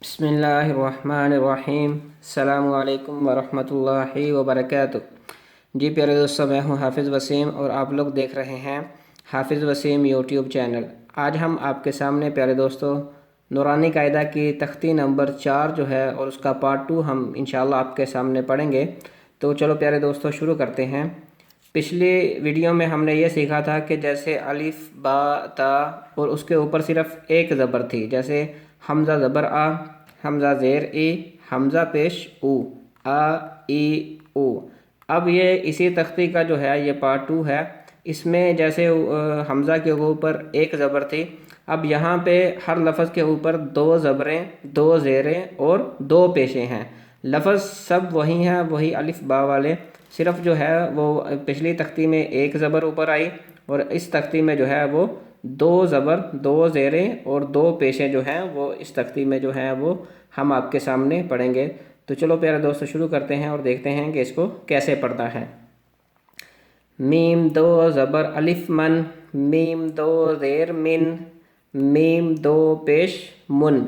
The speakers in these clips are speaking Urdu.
بسم اللہ الرحمن الرحیم۔ السلام علیکم ورحمۃ اللہ وبرکاتہ۔ جی پیارے دوستوں، میں ہوں حافظ وسیم اور آپ لوگ دیکھ رہے ہیں حافظ وسیم یوٹیوب چینل۔ آج ہم آپ کے سامنے پیارے دوستوں نورانی قاعدہ کی تختی نمبر 4 جو ہے اور اس کا پارٹ 2 ہم انشاءاللہ آپ کے سامنے پڑھیں گے۔ تو چلو پیارے دوستوں شروع کرتے ہیں۔ پچھلی ویڈیو میں ہم نے یہ سیکھا تھا کہ جیسے الف با تا اور اس کے اوپر صرف ایک زبر تھی، جیسے حمزہ زبر آ، حمزہ زیر ای، حمزہ پیش او، آ ای او۔ اب یہ اسی تختی کا جو ہے یہ پارٹ 2 ہے۔ اس میں جیسے حمزہ کے اوپر ایک زبر تھی، اب یہاں پہ ہر لفظ کے اوپر 2 زبریں، 2 زیریں اور 2 پیشیں ہیں۔ لفظ سب وہی ہیں، وہی الف با والے، صرف جو ہے وہ پچھلی تختی میں ایک زبر اوپر آئی اور اس تختی میں جو ہے وہ 2 زبر، 2 زیریں اور 2 پیشیں جو ہیں وہ اس تختی میں جو ہیں وہ ہم آپ کے سامنے پڑھیں گے۔ تو چلو پیارے دوستو شروع کرتے ہیں اور دیکھتے ہیں کہ اس کو کیسے پڑھنا ہے۔ میم 2 زبر الف من، میم 2 زیر من، میم 2 پیش من،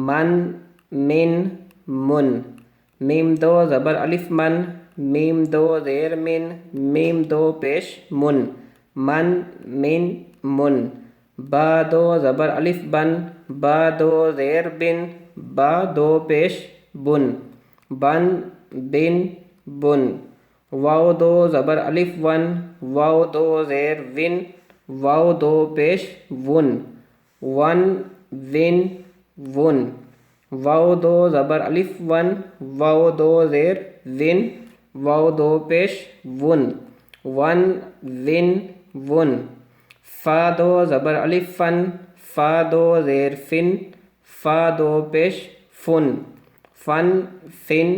من من من۔ میم 2 زبر الف من، میم 2 زیر من، میم 2 پیش من، من من من۔ با 2 زبر الف بن، با 2 زیر بن، با 2 پیش بن، بن بن بن۔ واو 2 زبر الف ون، واو 2 زیر ون، واو 2 پیش ون، ون ون ون۔ واو 2 زبر الف ون، واو 2 زیر ون، واو 2 پیش ون، ون ون ون۔ فا 2 زبر الف فن، فا 2 زیر فن، فا 2 پیش فن، فن فن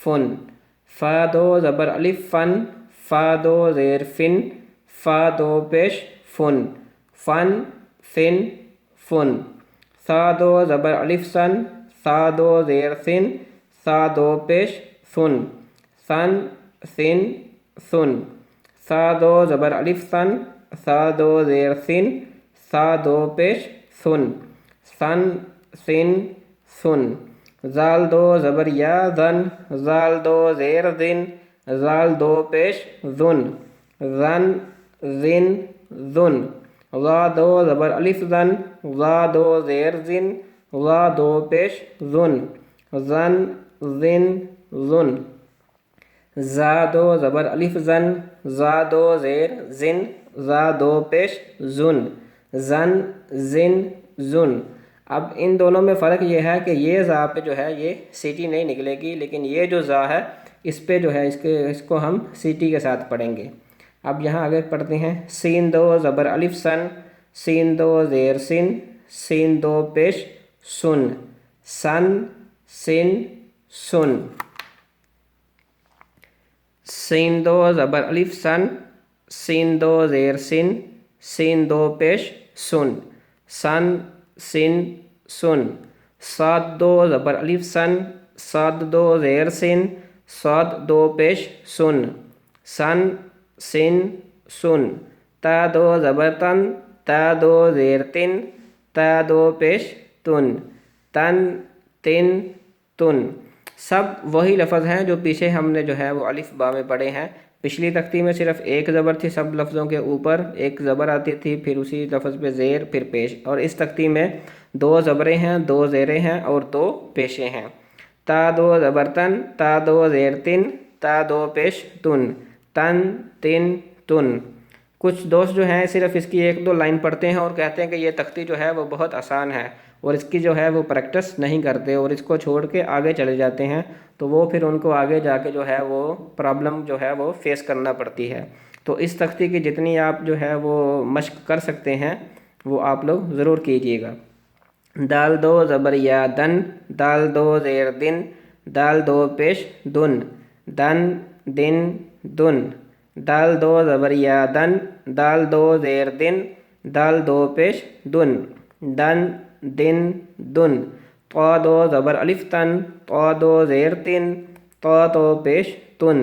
فن۔ فا 2 زبر الف فن، فا 2 زیر فن، فا 2 پیش فن، فن فن فن۔ سا 2 زبر الف سن، سا 2 زیر سن، سا 2 پیش سن، سن سن سن۔ سا 2 زبر الف سن، سا 2 زیر سن، سا 2 پیش سن، سن سن سن۔ زال 2 زبر یا زن، زال 2 زیر زن، زال 2 پیش زن، زن زن زن۔ ضا 2 زبر الف زن، ضا 2 زیر زن، ضا 2 پیش زن، زن زن زن۔ زا 2 زبر الف زن، زا 2 زیر زن، زا 2 پیش زن، زن زن زن۔ اب ان دونوں میں فرق یہ ہے کہ یہ زا پہ جو ہے یہ سیٹی نہیں نکلے گی، لیکن یہ جو زا ہے اس پہ جو ہے اس کو ہم سیٹی کے ساتھ پڑھیں گے۔ اب یہاں آگے پڑھتے ہیں۔ سین 2 زبر الف سن، سین 2 زیر سن، سین 2 پیش سن، سن سن سن۔ سین 2 زبر الف سن، سین 2 زیر سن، سین 2 پیش سن، سن سن سن۔ صاد 2 زبر الف سن، صاد 2 زیر سن، صاد 2 پیش سن، سن سن سن۔ تا 2 زبر تن، تا 2 زیر تن، تا 2 پیش تن، تن تن تن۔ سب وہی لفظ ہیں جو پیچھے ہم نے جو ہے وہ الف با میں پڑھے ہیں۔ پچھلی تختی میں صرف ایک زبر تھی، سب لفظوں کے اوپر ایک زبر آتی تھی، پھر اسی لفظ پہ زیر پھر پیش، اور اس تختی میں 2 زبریں ہیں، 2 زیریں ہیں اور 2 پیشیں ہیں۔ تا 2 زبر تن، تا 2 زیر تن، تا 2 پیش تن، تن تن تن۔ کچھ دوست جو ہیں صرف اس کی 1-2 لائن پڑھتے ہیں اور کہتے ہیں کہ یہ تختی جو ہے وہ بہت آسان ہے، اور اس کی جو ہے وہ پریکٹس نہیں کرتے اور اس کو چھوڑ کے آگے چلے جاتے ہیں، تو وہ پھر ان کو آگے جا کے جو ہے وہ پرابلم جو ہے وہ فیس کرنا پڑتی ہے۔ تو اس تختی کی جتنی آپ جو ہے وہ مشق کر سکتے ہیں وہ آپ لوگ ضرور کیجیے گا۔ دال 2 زبر یا دن، دال 2 زیر دن، دال 2 پیش دن، دن دن دن۔ دال 2 زبر یا دن، دال 2 زیر دن، دال 2 پیش دن، دن دن دن۔ طا 2 زبر الف تن، طا 2 زیر تن، طا 2 پیش تن،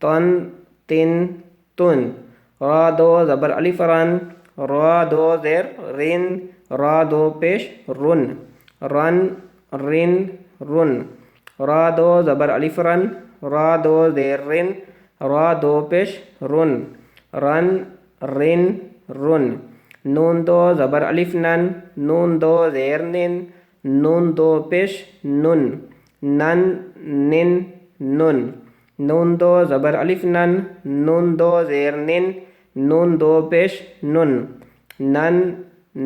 تن تن تن۔ را 2 زبر الف رن، را 2 زیر رن، را 2 پیش رن، رن رن رن، را دو زبر الف رن، را دو زیر رن، را دو پیش رن، رن رن رن، نون دو زبر الف نن، نون دو زیر نن، نون دو پیش نن، نن نن نن، نون دو زبر الف نن، نون دو زیر نن، نون دو پیش نن، نن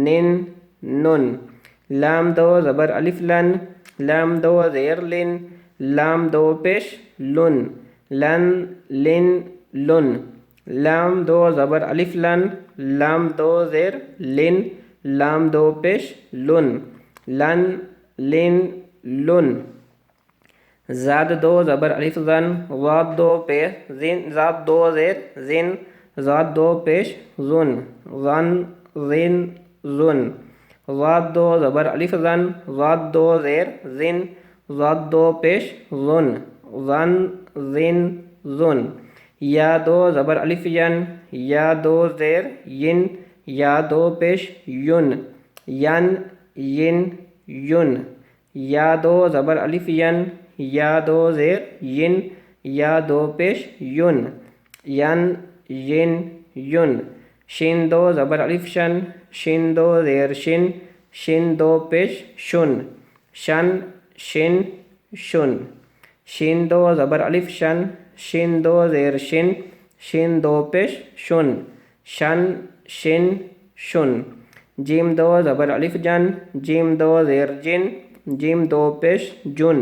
نن نن، لام دو زبر الف لن، لام دو زیر لن، لام دو پیش لن، لن لن لن، لام دو زبر الف لن، لام دو زیر لن، لام دو پیش لن، لن لن لن، زاد دو زبر الف زن، زاد دو پیش زن، زاد دو زیر زن، زاد دو پیش زن، زن زن زن، زاد دو زبر الف زن، زاد دو زیر زن، زاد دو پیش زن، زن زن زن، یا دو زبر الف ین، یا دو زیر ین، یا دو پیش یون، ین ین یون، یا دو زبر الف ین، یا دو زیر ین، یا دو پیش یون، ین ین یون، شین دو زبر الف شن، شین دو زیر شن، شن دو پیش شن، شن شن شن، شین دو زبر الف شن، شین دو زیر شن، شن دو پیش شن، شن شن شن، جیم دو زبر الف جن، جیم دو زیر جن، جیم دو پیش جن،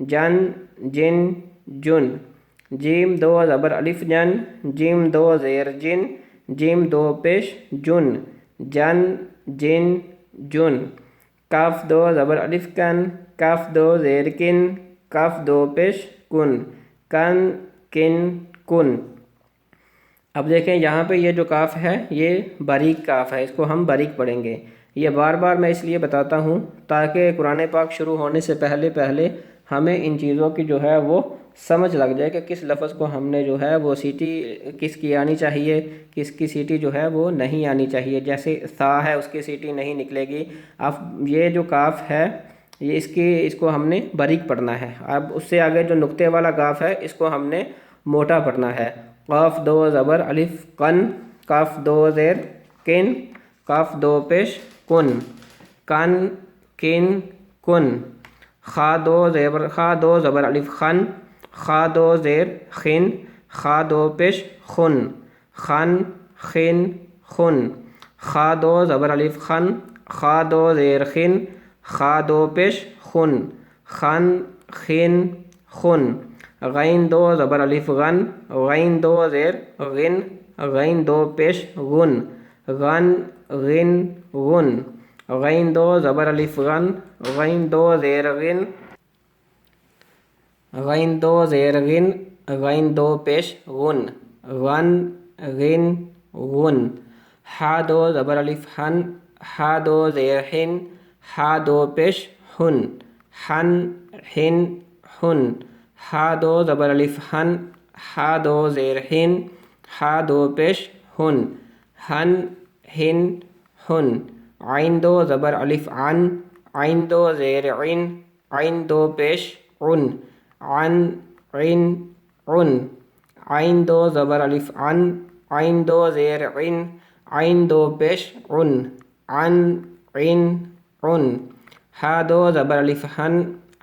جن جن جن، جیم دو زبر الف جن، جیم دو زیر جن، جیم دو پیش جن، جن جن جن، کاف دو زبر الف کن، کاف دو زیر کن، کاف دو پیش کن، کن کن کن۔ اب دیکھیں یہاں پہ یہ جو کاف ہے یہ باریک کاف ہے، اس کو ہم باریک پڑھیں گے۔ یہ بار بار میں اس لیے بتاتا ہوں تاکہ قرآن پاک شروع ہونے سے پہلے ہمیں ان چیزوں کی جو ہے وہ سمجھ لگ جائے کہ کس لفظ کو ہم نے جو ہے وہ سیٹی کس کی آنی چاہیے، کس کی سیٹی جو ہے وہ نہیں آنی چاہیے۔ جیسے سا ہے اس کی سیٹی نہیں نکلے گی۔ اب یہ جو کاف ہے یہ اس کو ہم نے باریک پڑھنا ہے۔ اب اس سے آگے جو نقطے والا کاف ہے اس کو ہم نے موٹا پڑھنا ہے۔ قاف دو زبر الف قن، کاف دو زیر کن، کاف دو پیش کن، کن کن کن، خا دو زبر الف خن، خا دو زیر خن، خا دو پیش خن، خن خن خن، خا دو زبر الف خن، خا دو زیر خن، خا دو پیش خن، خن خن خن، غین دو زبر الف غن، غین دو زیر غن، غین دو پیش غن، غن غن غن، غین دو زبر الف غن، غین دو زیر غن، غین دو زیر غن، غین دو پیش غن، غن غن غن، حا دو زبر الف حن، حا دو زیر حن، حا دو پیش حن، حن حن حن، حا دو زبر الف حن، حا دو زیر حن، حا دو پیش حن، حن حن حن، عین دو زبر الف عن، عین دو زیر عن، عین دو پیش عن، عن عن عن، عین دو زبر الف عن، عین دو زیر عن، عین دو پیش عن، عن عن عن، ہا دو زبر الف ہن،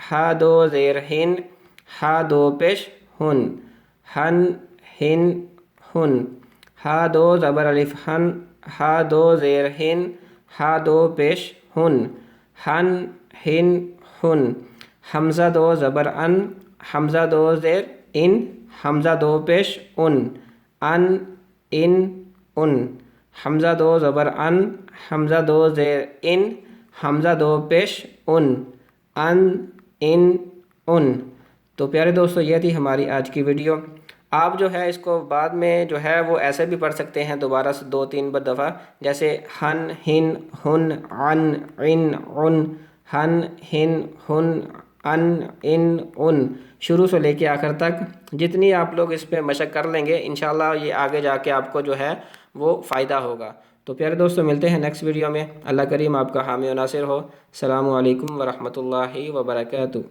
ہا دو زیر ہن، ہا دو پیش ہن، ہن ہن ہن، ہا دو زبر الف ہن، ہا دو زیر ہن، ہا دو پیش ہن، ہن ہن ہن، حمزہ دو زبر ان، حمزہ دو زیر ان، حمزہ دو پیش ان، ان ان ان، حمزہ دو زبر ان، حمزہ دو زیر ان، حمزہ دو پیش ان، ان ان ان۔ تو پیارے دوستو یہ تھی ہماری آج کی ویڈیو۔ آپ جو ہے اس کو بعد میں جو ہے وہ ایسے بھی پڑھ سکتے ہیں دوبارہ سے 2-3 دفعہ، جیسے ہن ہن ہن عن عن عن، ہن ہن ہن ان ان ان، شروع سے لے کے آخر تک جتنی آپ لوگ اس پہ مشق کر لیں گے انشاءاللہ یہ آگے جا کے آپ کو جو ہے وہ فائدہ ہوگا۔ تو پیارے دوستوں ملتے ہیں نیکسٹ ویڈیو میں. اللہ کریم آپ کا حامی و ناصر ہو. السلام علیکم ورحمۃ اللہ وبرکاتہ.